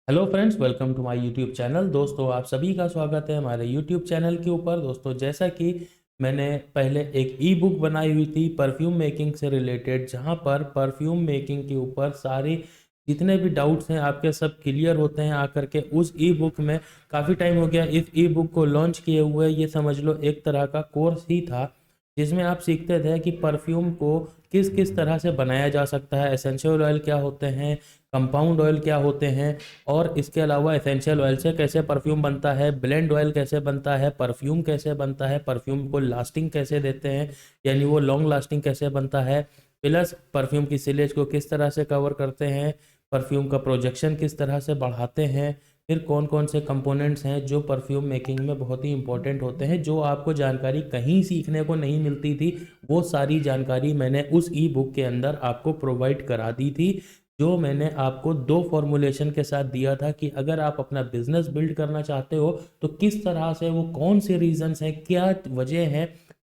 Hello friends, welcome to my YouTube channel. दोस्तों, आप सभी का स्वागत है हमारे यूट्यूब चैनल के ऊपर। दोस्तों, जैसा कि मैंने पहले एक ई बुक बनाई हुई थी परफ्यूम मेकिंग से रिलेटेड, जहां पर परफ्यूम मेकिंग के ऊपर सारे जितने भी डाउट्स हैं आपके सब क्लियर होते हैं आकर के उस ई बुक में। काफ़ी टाइम हो गया इस ई बुक को लॉन्च किए हुए। ये समझ लो एक तरह का कोर्स ही था जिसमें आप सीखते थे कि परफ्यूम को किस किस तरह से बनाया जा सकता है, एसेंशियल ऑयल क्या होते हैं, कंपाउंड ऑयल क्या होते हैं, और इसके अलावा एसेंशियल ऑयल से कैसे परफ्यूम बनता है, ब्लेंड ऑयल कैसे बनता है, परफ्यूम कैसे बनता है, परफ्यूम को लास्टिंग कैसे देते हैं, यानी वो लॉन्ग लास्टिंग कैसे बनता है, प्लस परफ्यूम की सिलेज को किस तरह से कवर करते हैं, परफ्यूम का प्रोजेक्शन किस तरह से बढ़ाते हैं, फिर कौन कौन से कंपोनेंट्स हैं जो परफ्यूम मेकिंग में बहुत ही इंपॉर्टेंट होते हैं, जो आपको जानकारी कहीं सीखने को नहीं मिलती थी। वो सारी जानकारी मैंने उस ई बुक के अंदर आपको प्रोवाइड करा दी थी, जो मैंने आपको दो फॉर्मुलेशन के साथ दिया था कि अगर आप अपना बिजनेस बिल्ड करना चाहते हो तो किस तरह से, वो कौन से रीजंस हैं, क्या वजह है,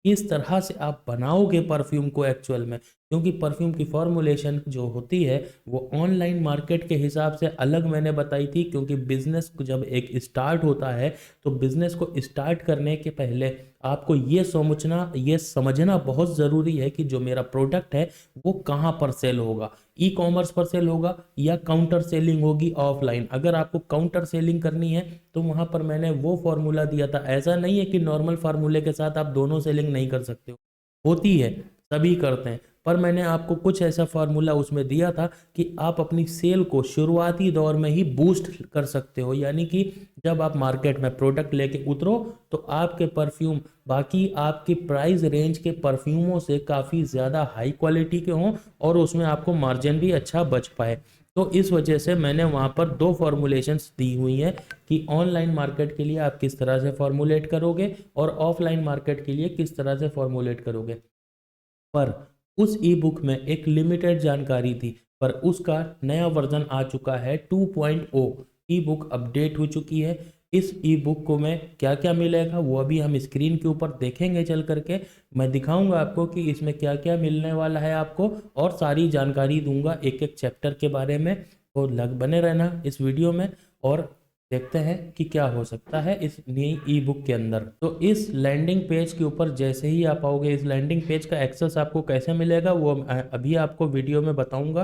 किस तरह से आप बनाओगे परफ्यूम को एक्चुअल में। क्योंकि परफ्यूम की फॉर्मुलेशन जो होती है वो ऑनलाइन मार्केट के हिसाब से अलग मैंने बताई थी, क्योंकि बिजनेस जब एक स्टार्ट होता है तो बिजनेस को स्टार्ट करने के पहले आपको ये समझना बहुत ज़रूरी है कि जो मेरा प्रोडक्ट है वो कहाँ पर सेल होगा। ई कॉमर्स पर सेल होगा या काउंटर सेलिंग होगी ऑफलाइन। अगर आपको काउंटर सेलिंग करनी है तो वहाँ पर मैंने वो फॉर्मूला दिया था। ऐसा नहीं है कि नॉर्मल फार्मूले के साथ आप दोनों सेलिंग नहीं कर सकते हो, होती है, सभी करते हैं, पर मैंने आपको कुछ ऐसा फार्मूला उसमें दिया था कि आप अपनी सेल को शुरुआती दौर में ही बूस्ट कर सकते हो। यानी कि जब आप मार्केट में प्रोडक्ट लेके उतरो तो आपके परफ्यूम बाकी आपकी प्राइस रेंज के परफ्यूमों से काफ़ी ज़्यादा हाई क्वालिटी के हों और उसमें आपको मार्जिन भी अच्छा बच पाए। तो इस वजह से मैंने वहाँ पर दो फॉर्मुलेशंस दी हुई हैं कि ऑनलाइन मार्केट के लिए आप किस तरह से फॉर्मुलेट करोगे और ऑफलाइन मार्केट के लिए किस तरह से फॉर्मुलेट करोगे। पर उस ई बुक में एक लिमिटेड जानकारी थी, पर उसका नया वर्जन आ चुका है 2.0। ई बुक अपडेट हो चुकी है। इस ई बुक को में क्या क्या मिलेगा वो अभी हम स्क्रीन के ऊपर देखेंगे चल करके। मैं दिखाऊंगा आपको कि इसमें क्या क्या मिलने वाला है आपको, और सारी जानकारी दूंगा एक एक चैप्टर के बारे में। तो लग बने रहना इस वीडियो में और देखते हैं कि क्या हो सकता है इस नई ई बुक के अंदर। तो इस लैंडिंग पेज के ऊपर जैसे ही आप आओगे, इस लैंडिंग पेज का एक्सेस आपको कैसे मिलेगा वो अभी आपको वीडियो में बताऊंगा।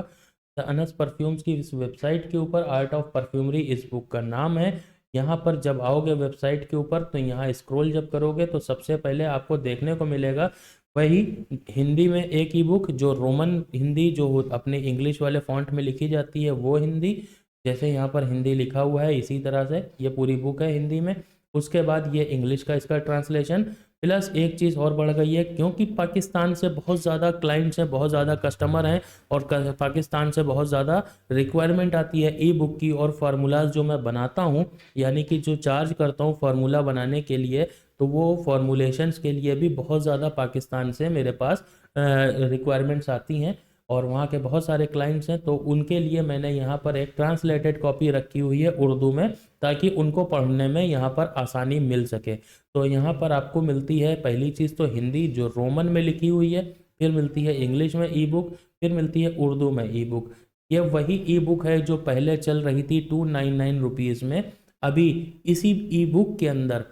द अनस परफ्यूम्स की इस वेबसाइट के ऊपर आर्ट ऑफ परफ्यूमरी इस बुक का नाम है। यहाँ पर जब आओगे वेबसाइट के ऊपर तो यहाँ स्क्रॉल जब करोगे तो सबसे पहले आपको देखने को मिलेगा वही हिंदी में एक ई बुक, जो रोमन हिंदी जो अपने इंग्लिश वाले फॉन्ट में लिखी जाती है वो हिंदी, जैसे यहाँ पर हिंदी लिखा हुआ है इसी तरह से ये पूरी बुक है हिंदी में। उसके बाद ये इंग्लिश का इसका ट्रांसलेशन, प्लस एक चीज़ और बढ़ गई है, क्योंकि पाकिस्तान से बहुत ज़्यादा क्लाइंट्स हैं, बहुत ज़्यादा कस्टमर हैं और पाकिस्तान से बहुत ज़्यादा रिक्वायरमेंट आती है ई बुक की, और फार्मूलाज जो मैं बनाता हूँ, यानी कि जो चार्ज करता हूँ फार्मूला बनाने के लिए, तो वो फॉर्मुलेशंस के लिए भी बहुत ज़्यादा पाकिस्तान से मेरे पास रिक्वायरमेंट्स आती हैं और वहाँ के बहुत सारे क्लाइंट्स हैं। तो उनके लिए मैंने यहाँ पर एक ट्रांसलेटेड कॉपी रखी हुई है उर्दू में, ताकि उनको पढ़ने में यहाँ पर आसानी मिल सके। तो यहाँ पर आपको मिलती है पहली चीज़ तो हिंदी जो रोमन में लिखी हुई है, फिर मिलती है इंग्लिश में ई बुक, फिर मिलती है उर्दू में ई बुक। ये वही ई बुक है जो पहले चल रही थी 299 रुपीज़ में। अभी इसी ई बुक के अंदर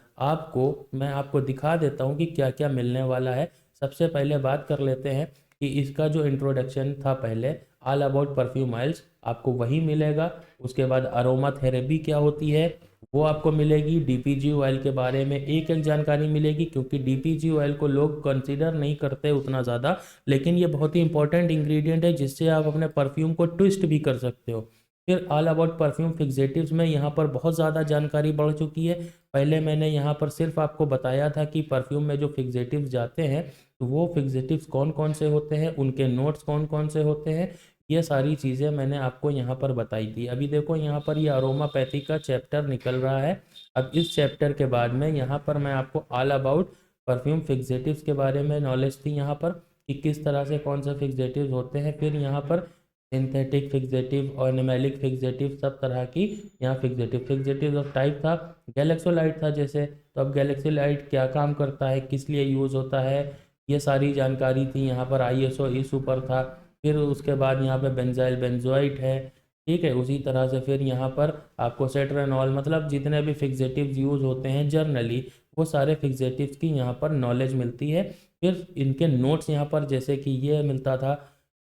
मैं आपको दिखा देता हूँ कि क्या क्या मिलने वाला है। सबसे पहले बात कर लेते हैं कि इसका जो इंट्रोडक्शन था पहले, ऑल अबाउट परफ्यूम ऑयल्स, आपको वही मिलेगा। उसके बाद अरोमा थेरेपी क्या होती है वो आपको मिलेगी। डीपीजी ऑयल के बारे में एक एक जानकारी मिलेगी, क्योंकि डीपीजी ऑयल को लोग कंसीडर नहीं करते उतना ज़्यादा, लेकिन ये बहुत ही इंपॉर्टेंट इंग्रेडिएंट है जिससे आप अपने परफ्यूम को ट्विस्ट भी कर सकते हो। फिर ऑल अबाउट परफ्यूम फिक्सेटिव्स में यहाँ पर बहुत ज़्यादा जानकारी बढ़ चुकी है। पहले मैंने यहाँ पर सिर्फ आपको बताया था कि परफ्यूम में जो फिक्सेटिव्स जाते हैं तो वो फिक्सेटिव्स कौन कौन से होते हैं, उनके नोट्स कौन कौन से होते हैं, ये सारी चीज़ें मैंने आपको यहाँ पर बताई थी। अभी देखो यहाँ पर ये अरोमापैथी का चैप्टर निकल रहा है। अब इस चैप्टर के बाद में यहाँ पर मैं आपको ऑल अबाउट परफ्यूम फिक्सेटिव्स के बारे में नॉलेज थी यहाँ पर, कि किस तरह से कौन सा फिक्सेटिव्स होते हैं। फिर यहाँ पर सिंथेटिक फिक्सेटिव और एनिमेलिक फिक्सेटिव, सब तरह की यहाँ फिक्सेटिव ऑफ टाइप था। गैलेक्सोलाइट था जैसे, तो अब गैलेक्सोलाइट क्या काम करता है, किस लिए यूज़ होता है, ये सारी जानकारी थी। यहाँ पर आईएसओ इस ऊपर था। फिर उसके बाद यहाँ पे बेंजाइल बेंजोइट है, ठीक है। उसी तरह से फिर यहाँ पर आपको सेट्रेनॉल, मतलब जितने भी फिक्सेटिव्स यूज़ होते हैं जर्नली, वो सारे फिक्सेटिव्स की यहाँ पर नॉलेज मिलती है। फिर इनके नोट्स यहाँ पर, जैसे कि ये मिलता था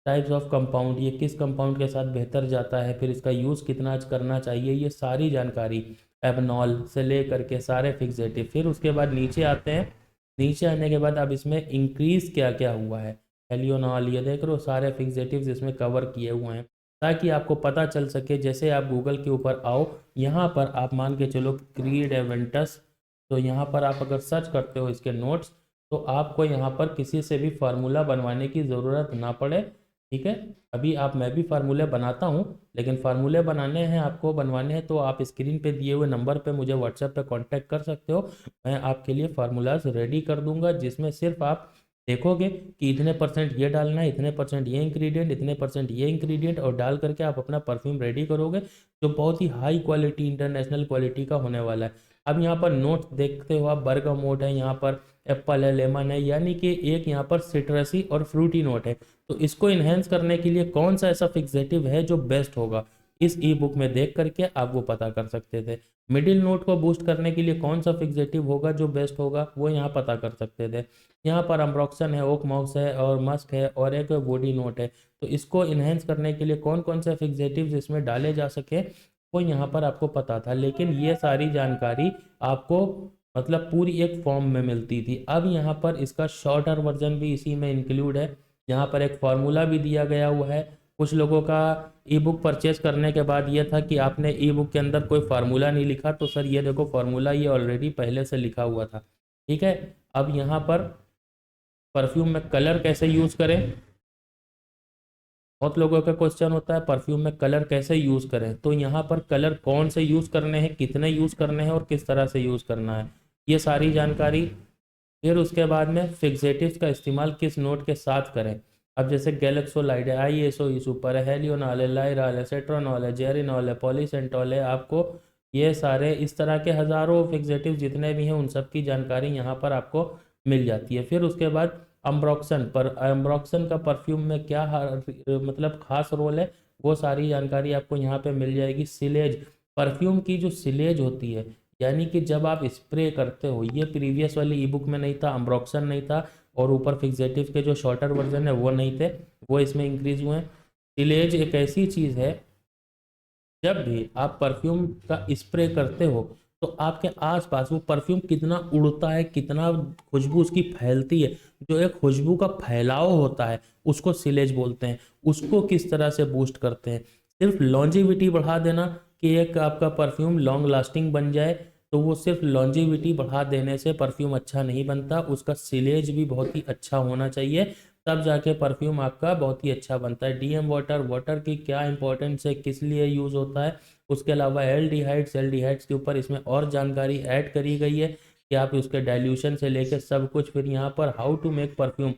टाइप्स ऑफ कंपाउंड, ये किस कंपाउंड के साथ बेहतर जाता है, फिर इसका यूज़ कितना करना चाहिए, ये सारी जानकारी एबनॉल से ले करके सारे फिक्सेटिव। फिर उसके बाद नीचे आते हैं। नीचे आने के बाद अब इसमें इंक्रीज क्या क्या हुआ है, हेलियोनॉल, ये देख रहे हो सारे फिक्सेटिव्स इसमें कवर किए हुए हैं, ताकि आपको पता चल सके। जैसे आप गूगल के ऊपर आओ, यहाँ पर आप मान के चलो क्रीड एवेंटस, तो यहाँ पर आप अगर सर्च करते हो इसके नोट्स, तो आपको यहाँ पर किसी से भी फार्मूला बनवाने की ज़रूरत ना पड़े। ठीक है। अभी मैं भी फार्मूले बनाता हूँ, लेकिन फार्मूले बनाने हैं, आपको बनवाने हैं, तो आप स्क्रीन पे दिए हुए नंबर पे मुझे व्हाट्सएप पे कांटेक्ट कर सकते हो। मैं आपके लिए फार्मूलाज रेडी कर दूंगा, जिसमें सिर्फ आप देखोगे कि इतने परसेंट ये डालना है, इतने परसेंट ये इंग्रेडिएंट, इतने परसेंट ये इंग्रेडिएंट, और डाल करके आप अपना परफ्यूम रेडी करोगे, जो बहुत ही हाई क्वालिटी, इंटरनेशनल क्वालिटी का होने वाला है। अब यहाँ पर नोट्स देखते हो आप, बर्गामोट है, यहाँ पर एप्पल है, लेमन है, यानी कि एक यहाँ पर सिट्रसी और फ्रूटी नोट है। तो इसको इन्हेंस करने के लिए कौन सा ऐसा फिक्सेटिव है जो बेस्ट होगा, इस ई बुक में देख करके आप वो पता कर सकते थे। मिडिल नोट को बूस्ट करने के लिए कौन सा फिक्सेटिव होगा जो बेस्ट होगा, वो यहाँ पता कर सकते थे। यहाँ पर अम्ब्रोक्सन है, ओक मॉक्स है, और मस्क है, और एक बॉडी नोट है। तो इसको इन्हेंस करने के लिए कौन कौन से फिक्सेटिव्स इसमें डाले जा सके, वो यहाँ पर आपको पता था। लेकिन ये सारी जानकारी आपको मतलब पूरी एक फॉर्म में मिलती थी। अब यहाँ पर इसका शॉर्टर वर्जन भी इसी में इंक्लूड है। यहाँ पर एक फार्मूला भी दिया गया हुआ है। कुछ लोगों का ई बुक परचेज करने के बाद ये था कि आपने ई बुक के अंदर कोई फार्मूला नहीं लिखा, तो सर ये देखो फार्मूला ये ऑलरेडी पहले से लिखा हुआ था। ठीक है। अब यहाँ पर परफ्यूम में कलर कैसे यूज़ करें, बहुत लोगों का क्वेश्चन होता है परफ्यूम में कलर कैसे यूज़ करें। तो यहाँ पर कलर कौन से यूज़ करने हैं, कितने यूज़ करने हैं, और किस तरह से यूज़ करना है, ये सारी जानकारी। फिर उसके बाद में फिक्सेटिव्स का इस्तेमाल किस नोट के साथ करें। अब जैसे गैलेक्सोलाइड है, आईएसओ सुपर है, हेलियोनॉल है, लाइराल है, सेट्रोनॉल है, जेरिनॉल है, पॉलीसेंटॉल है, आपको ये सारे इस तरह के हज़ारों फिक्सेटिव जितने भी हैं उन सब की जानकारी यहाँ पर आपको मिल जाती है। फिर उसके बाद अम्ब्रोक्सन का परफ्यूम में क्या मतलब खास रोल है, वो सारी जानकारी आपको यहाँ पे मिल जाएगी। सिलेज, परफ्यूम की जो सिलेज होती है, यानी कि जब आप स्प्रे करते हो, ये प्रीवियस वाली ई बुक में नहीं था, अम्ब्रोक्सन नहीं था, और ऊपर फिक्सेटिव के जो शॉर्टर वर्जन है वो नहीं थे, वो इसमें इंक्रीज हुए हैं। सिलेज एक ऐसी चीज़ है, जब भी आप परफ्यूम का स्प्रे करते हो, तो आपके आसपास वो परफ्यूम कितना उड़ता है, कितना खुशबू उसकी फैलती है, जो एक खुशबू का फैलाव होता है, उसको सिलेज बोलते हैं। उसको किस तरह से बूस्ट करते हैं, सिर्फ लॉन्जिविटी बढ़ा देना कि एक आपका परफ्यूम लॉन्ग लास्टिंग बन जाए, तो वो सिर्फ लॉन्जिविटी बढ़ा देने से परफ्यूम अच्छा नहीं बनता, उसका सिलेज भी बहुत ही अच्छा होना चाहिए, तब जाके परफ्यूम आपका बहुत ही अच्छा बनता है। डीएम वाटर, वाटर की क्या इंपॉर्टेंस है, किस लिए यूज़ होता है, उसके अलावा एल्डिहाइड्स के ऊपर इसमें और जानकारी ऐड करी गई है कि आप उसके डाइल्यूशन से लेकर सब कुछ। फिर यहाँ पर how to make perfume,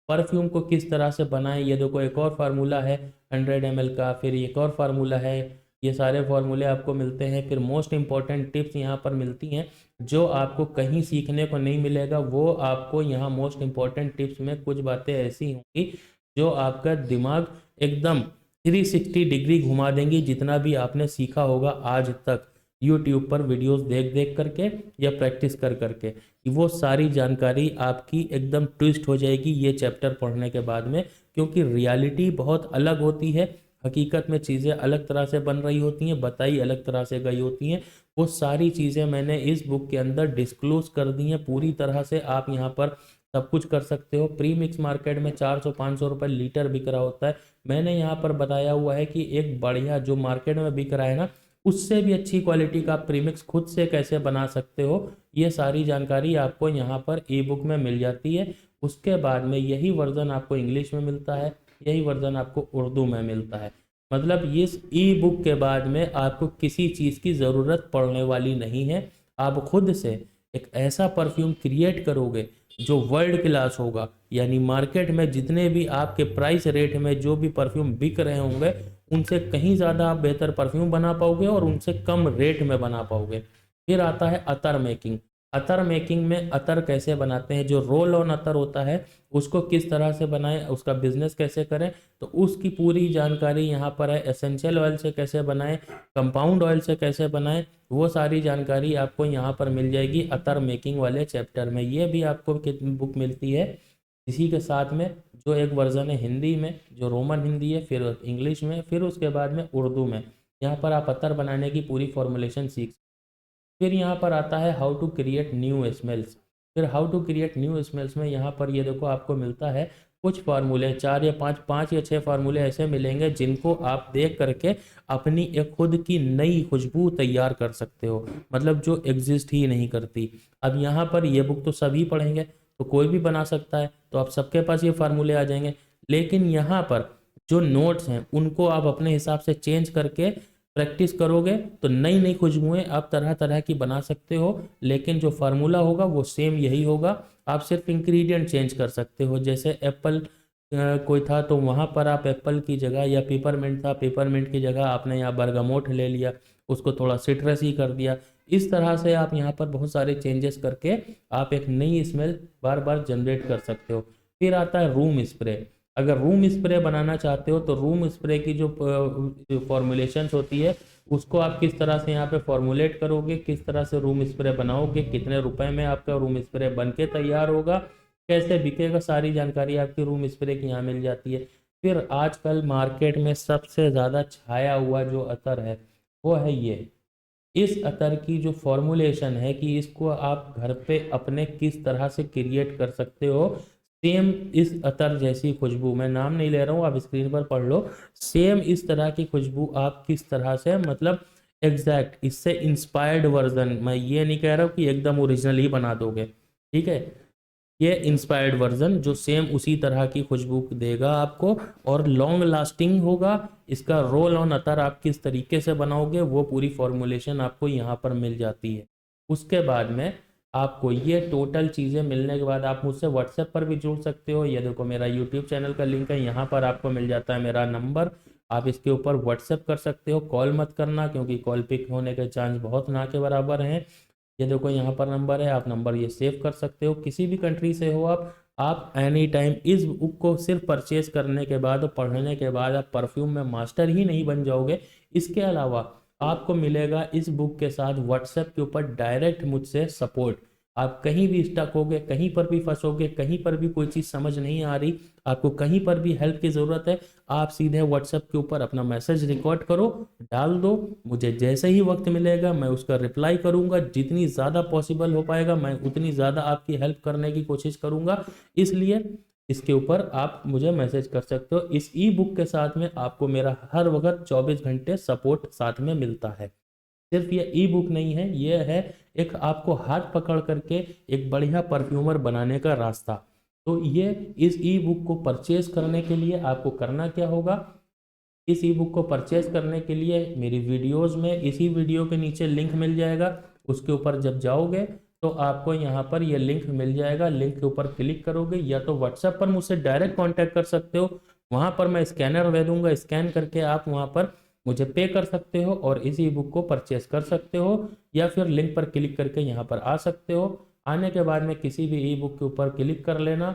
perfume को किस तरह से बनाएं, ये देखो एक और फार्मूला है 100 ml का, फिर एक और फार्मूला है, ये सारे फार्मूले आपको मिलते हैं। फिर मोस्ट इंपॉर्टेंट टिप्स यहाँ पर मिलती हैं, जो आपको कहीं सीखने को नहीं मिलेगा, वो आपको यहाँ मोस्ट इंपॉर्टेंट टिप्स में कुछ बातें ऐसी होंगी जो आपका दिमाग एकदम 360 डिग्री घुमा देंगी, जितना भी आपने सीखा होगा आज तक यूट्यूब पर वीडियोस देख देख करके या प्रैक्टिस कर करके, वो सारी जानकारी आपकी एकदम ट्विस्ट हो जाएगी ये चैप्टर पढ़ने के बाद में। क्योंकि रियलिटी बहुत अलग होती है, हकीकत में चीज़ें अलग तरह से बन रही होती हैं, बताई अलग तरह से गई होती हैं। वो सारी चीज़ें मैंने इस बुक के अंदर डिस्क्लोज कर दी हैं पूरी तरह से। आप यहाँ पर सब कुछ कर सकते हो। प्री मिक्स मार्केट में 400-500 रुपये लीटर बिक रहा होता है, मैंने यहाँ पर बताया हुआ है कि एक बढ़िया जो मार्केट में बिक रहा है ना, उससे भी अच्छी क्वालिटी का प्रीमिक्स खुद से कैसे बना सकते हो, ये सारी जानकारी आपको यहाँ पर ई बुक में मिल जाती है। उसके बाद में यही वर्ज़न आपको इंग्लिश में मिलता है, यही वर्ज़न आपको उर्दू में मिलता है। मतलब इस ई बुक के बाद में आपको किसी चीज़ की ज़रूरत पड़ने वाली नहीं है। आप खुद से एक ऐसा परफ्यूम क्रिएट करोगे जो वर्ल्ड क्लास होगा, यानी मार्केट में जितने भी आपके प्राइस रेट में जो भी परफ्यूम बिक रहे होंगे, उनसे कहीं ज़्यादा आप बेहतर परफ्यूम बना पाओगे और उनसे कम रेट में बना पाओगे। फिर आता है अतर मेकिंग। अतर मेकिंग में अतर कैसे बनाते हैं, जो रोल ऑन अतर होता है उसको किस तरह से बनाएं, उसका बिजनेस कैसे करें, तो उसकी पूरी जानकारी यहाँ पर है। एसेंशियल ऑयल से कैसे बनाएं, कंपाउंड ऑयल से कैसे बनाएं, वो सारी जानकारी आपको यहाँ पर मिल जाएगी अतर मेकिंग वाले चैप्टर में। ये भी आपको बुक मिलती है इसी के साथ में, जो एक वर्जन है हिंदी में, जो रोमन हिंदी है, फिर इंग्लिश में, फिर उसके बाद में उर्दू में। यहाँ पर आप अतर बनाने की पूरी फॉर्मुलेशन सीख। फिर यहाँ पर आता है how to create new smells. फिर how to create new smells में यहाँ पर ये देखो आपको मिलता है कुछ फार्मूले, 4 या 5 या 6 फार्मूले ऐसे मिलेंगे जिनको आप देख करके अपनी एक खुद की नई खुशबू तैयार कर सकते हो, मतलब जो एग्जिस्ट ही नहीं करती। अब यहाँ पर ये बुक तो सभी पढ़ेंगे तो कोई भी बना सकता है, तो आप सबके पास ये फार्मूले आ जाएंगे। लेकिन यहाँ पर जो नोट्स हैं उनको आप अपने हिसाब से चेंज करके प्रैक्टिस करोगे तो नई नई खुशबुएं आप तरह तरह की बना सकते हो, लेकिन जो फार्मूला होगा वो सेम यही होगा। आप सिर्फ इंग्रेडिएंट चेंज कर सकते हो। जैसे एप्पल कोई था तो वहाँ पर आप एप्पल की जगह, या पेपरमिंट था, पेपरमिंट की जगह आपने यहाँ बरगमोट ले लिया, उसको थोड़ा सिट्रसी कर दिया। इस तरह से आप यहाँ पर बहुत सारे चेंजेस करके आप एक नई स्मेल बार बार जनरेट कर सकते हो। फिर आता है रूम स्प्रे। अगर रूम स्प्रे बनाना चाहते हो तो रूम स्प्रे की जो फॉर्मुलेशंस होती है उसको आप किस तरह से यहाँ पे फॉर्मुलेट करोगे, किस तरह से रूम स्प्रे बनाओगे, कितने रुपए में आपका रूम स्प्रे बन के तैयार होगा, कैसे बिकेगा, सारी जानकारी आपकी रूम स्प्रे की यहाँ मिल जाती है। फिर आजकल मार्केट में सबसे ज़्यादा छाया हुआ जो अतर है वो है ये। इस अतर की जो फॉर्मुलेशन है कि इसको आप घर पे अपने किस तरह से क्रिएट कर सकते हो, सेम इस अतर जैसी खुशबू, मैं नाम नहीं ले रहा हूँ, आप स्क्रीन पर पढ़ लो, सेम इस तरह की खुशबू आप किस तरह से, मतलब एग्जैक्ट इससे इंस्पायर्ड वर्जन, मैं ये नहीं कह रहा हूँ कि एकदम ओरिजिनल ही बना दोगे, ठीक है, ये इंस्पायर्ड वर्जन जो सेम उसी तरह की खुशबू देगा आपको और लॉन्ग लास्टिंग होगा। इसका रोल ऑन अतर आप किस तरीके से बनाओगे वो पूरी फॉर्मुलेशन आपको यहाँ पर मिल जाती है। उसके बाद में आपको ये टोटल चीज़ें मिलने के बाद आप मुझसे व्हाट्सएप पर भी जुड़ सकते हो। ये देखो मेरा यूट्यूब चैनल का लिंक है, यहाँ पर आपको मिल जाता है मेरा नंबर, आप इसके ऊपर व्हाट्सएप कर सकते हो। कॉल मत करना क्योंकि कॉल पिक होने के चांस बहुत ना के बराबर हैं। ये देखो यहाँ पर नंबर है, आप नंबर ये सेव कर सकते हो। किसी भी कंट्री से हो आप एनी टाइम इस बुक को सिर्फ परचेज करने के बाद और पढ़ने के बाद आप परफ्यूम में मास्टर ही नहीं बन जाओगे, इसके अलावा आपको मिलेगा इस बुक के साथ व्हाट्सएप के ऊपर डायरेक्ट मुझसे सपोर्ट। आप कहीं भी स्टक होगे, कहीं पर भी फंसोगे, कहीं पर भी कोई चीज़ समझ नहीं आ रही, आपको कहीं पर भी हेल्प की ज़रूरत है, आप सीधे व्हाट्सएप के ऊपर अपना मैसेज रिकॉर्ड करो, डाल दो, मुझे जैसे ही वक्त मिलेगा मैं उसका रिप्लाई करूंगा। जितनी ज़्यादा पॉसिबल हो पाएगा मैं उतनी ज़्यादा आपकी हेल्प करने की कोशिश करूंगा, इसलिए इसके ऊपर आप मुझे मैसेज कर सकते हो। इस ई बुक के साथ में आपको मेरा हर वक्त 24 घंटे सपोर्ट साथ में मिलता है। सिर्फ ये ई बुक नहीं है, ये है एक आपको हाथ पकड़ करके एक बढ़िया परफ्यूमर बनाने का रास्ता। तो ये इस ई बुक को परचेज करने के लिए आपको करना क्या होगा, इस ई बुक को परचेज करने के लिए मेरी वीडियोस में इसी वीडियो के नीचे लिंक मिल जाएगा, उसके ऊपर जब जाओगे तो आपको यहाँ पर ये लिंक मिल जाएगा, लिंक के ऊपर क्लिक करोगे या तो व्हाट्सएप पर मुझसे डायरेक्ट कांटेक्ट कर सकते हो, वहाँ पर मैं स्कैनर दे दूंगा, स्कैन करके आप वहाँ पर मुझे पे कर सकते हो और इस ई बुक को परचेस कर सकते हो, या फिर लिंक पर क्लिक करके यहाँ पर आ सकते हो। आने के बाद में किसी भी ई बुक के ऊपर क्लिक कर लेना,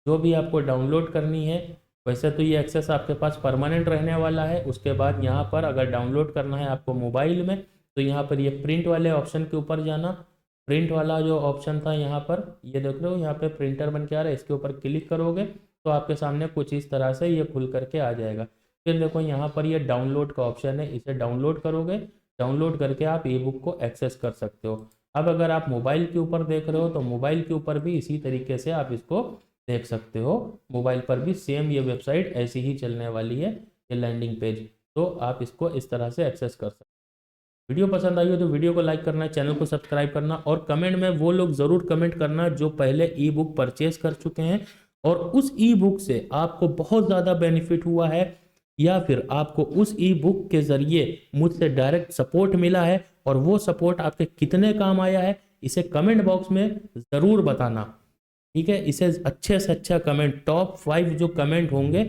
जो भी आपको डाउनलोड करनी है। वैसे तो ये एक्सेस आपके पास परमानेंट रहने वाला है। उसके बाद यहाँ पर अगर डाउनलोड करना है आपको मोबाइल में तो यहाँ पर ये प्रिंट वाले ऑप्शन के ऊपर जाना, प्रिंट वाला जो ऑप्शन था यहाँ पर ये देख लो, यहाँ पे प्रिंटर बन के आ रहा है, इसके ऊपर क्लिक करोगे तो आपके सामने कुछ इस तरह से ये खुल करके आ जाएगा। फिर देखो यहाँ पर ये डाउनलोड का ऑप्शन है, इसे डाउनलोड करोगे, डाउनलोड करके आप ई बुक को एक्सेस कर सकते हो। अब अगर आप मोबाइल के ऊपर देख रहे हो तो मोबाइल के ऊपर भी इसी तरीके से आप इसको देख सकते हो। मोबाइल पर भी सेम ये वेबसाइट ऐसी ही चलने वाली है, ये लैंडिंग पेज, तो आप इसको इस तरह से एक्सेस कर सकते हो। वीडियो पसंद आई हो तो वीडियो को लाइक करना, चैनल को सब्सक्राइब करना और कमेंट में वो लोग ज़रूर कमेंट करना जो पहले ई बुक परचेज कर चुके हैं और उस ई बुक से आपको बहुत ज़्यादा बेनिफिट हुआ है, या फिर आपको उस ई बुक के ज़रिए मुझसे डायरेक्ट सपोर्ट मिला है और वो सपोर्ट आपके कितने काम आया है, इसे कमेंट बॉक्स में ज़रूर बताना, ठीक है। इसे अच्छे से अच्छा कमेंट, टॉप 5 जो कमेंट होंगे,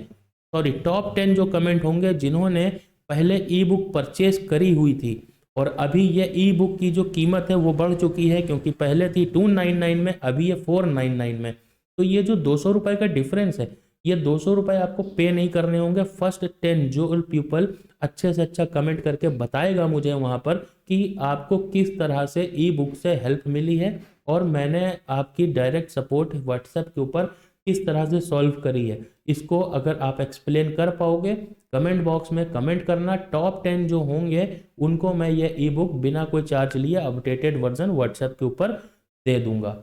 सॉरी टॉप 10 जो कमेंट होंगे जिन्होंने पहले ई बुक परचेज करी हुई थी और अभी ये ई बुक की जो कीमत है वो बढ़ चुकी है, क्योंकि पहले थी 299 में, अभी ये 499 में। तो ये जो 200 रुपये का डिफरेंस है, ये 200 रुपये आपको पे नहीं करने होंगे। फर्स्ट 10 जो पीपल अच्छे से अच्छा कमेंट करके बताएगा मुझे वहाँ पर कि आपको किस तरह से ई बुक से हेल्प मिली है, और मैंने आपकी डायरेक्ट सपोर्ट व्हाट्सएप के ऊपर किस तरह से सॉल्व करी है, इसको अगर आप एक्सप्लेन कर पाओगे, कमेंट बॉक्स में कमेंट करना। टॉप 10 जो होंगे उनको मैं ये ई बुक बिना कोई चार्ज लिए अपडेटेड वर्जन व्हाट्सएप के ऊपर दे दूंगा।